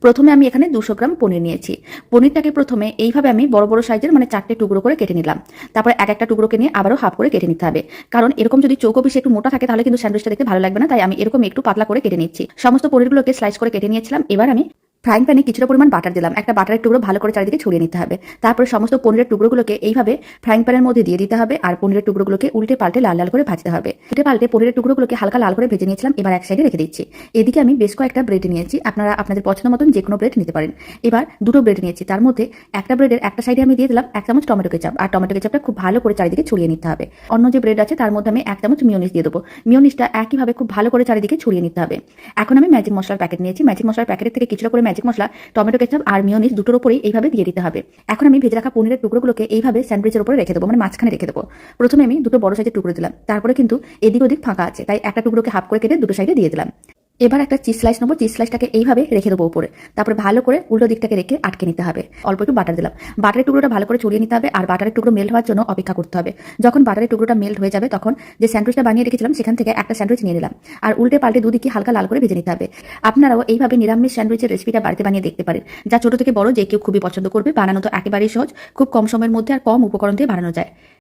প্রথমে আমি এখানে 200 গ্রাম পনির নিয়েছি। পনিরটাকে প্রথমে এইভাবে আমি বড় বড় সাইজের মানে 4টে টুকরো করে কেটে নিলাম। তারপরে এক একটা টুকরোকে নিয়ে আবারও হাফ করে কেটে নিতে হবে, কারণ এরকম যদি চৌকো পিসে একটু মোটা থাকে তাহলে কিন্তু স্যান্ডউইচটা দেখতে ভালো লাগবে না। তাই আমি এরকম একটু পাতলা করে কেটে নিচ্ছি। সমস্ত পনিরগুলোকে স্লাইস করে কেটে নিয়েছিলাম। এবার আমি ফ্রাইং প্যানে কিছুটা পরিমাণ বাটার দিলাম। একটা বাটারের টুকরো ভালো করে চারিদিকে ছড়িয়ে নিতে হবে। তারপরে সমস্ত পনিরের টুকরোগুলোকে এইভাবে ফ্রাইং প্যানের মধ্যে দিয়ে দিতে হবে আর পনিরের টুকরোগুলোকে উল্টে পাল্টে লাল লাল করে ভাজতে হবে। উল্টে পাল্টে পনিরের টুকরোগুলোকে হালকা লাল করে ভেজে নিয়েছিলাম। এবার এক সাইডে রেখে দিচ্ছি। এদিকে আমি বেশ কয়েকটা ব্রেড নিয়েছি। আপনারা আপনাদের পছন্দ মতন যে কোনো ব্রেড নিতে পারেন। এবার দুটো ব্রেড নিয়েছি। তার মধ্যে একটা ব্রেডের একটা সাইডে আমি দিয়ে দিলাম 1 চামচ টমেটো কেচাপ, আর টমেটো কেচাপটা খুব ভালো করে চারিদিকে ছড়িয়ে নিতে হবে। অন্য যে ব্রেড আছে তার মধ্যে আমি 1 চামচ মিওনিজ দিয়ে দেবো। মিওনিজটা একইভাবে খুব ভালো করে চারিদিকে ছড়িয়ে নিতে হবে। এখন আমি ম্যাজিক মশলার প্যাকেট নিয়েছি। ম্যাজিক মশলার প্যাকেটের থেকে কিছুটা করে ম্যাজিক মশলা, টমেটো কেচাপ আর মিওনিজ দুটোর উপরেই এইভাবে দিয়ে দিতে হবে। এখন আমি ভেজে রাখা পনিরের টুকরোগুলোকে এইভাবে স্যান্ডউইচের উপরে রেখে দেবো, মানে মাঝখানে রেখে দেবো। প্রথমে আমি দুটো বড় সাইজের টুকরো দিলাম, তারপরে কিন্তু এদিক ওদিক ফাঁকা আছে, তাই একটা টুকরোকে হাফ করে কেটে দুটো সাইডে দিয়ে দিলাম। এবার একটা চিজ স্লাইস নেবো। চিজ স্লাইসটাকে এইভাবে রেখে দেবো উপরে। তারপরে ভালো করে উল্টো দিকটাকে রেখে আটকে নিতে হবে। অল্প একটু বাটার দিলাম। বাটারের টুকরোটা ভালো করে ছড়িয়ে নিতে হবে আর বাটারের টুকরো মেল্ট হওয়ার জন্য অপেক্ষা করতে হবে। যখন বাটারের টুকরোটা মেল্ট হয়ে যাবে তখন যে স্যান্ডউইচটা বানিয়ে রেখেছিলাম সেখান থেকে একটা স্যান্ডউইচ নিয়ে নিলাম আর উল্টে পাল্টে দুদিকে হালকা লাল করে ভেজে নিতে হবে। আপনারাও এইভাবে নিরামিষ স্যান্ডউইচের রেসিপিটা বাড়িতে বানিয়ে দেখতে পারেন, যা ছোট থেকে বড় যে কেউ খুবই পছন্দ করবে। বানানো তো একেবারেই সহজ, খুব কম সময়ের মধ্যে আর কম উপকরণ দিয়ে বানানো যায়।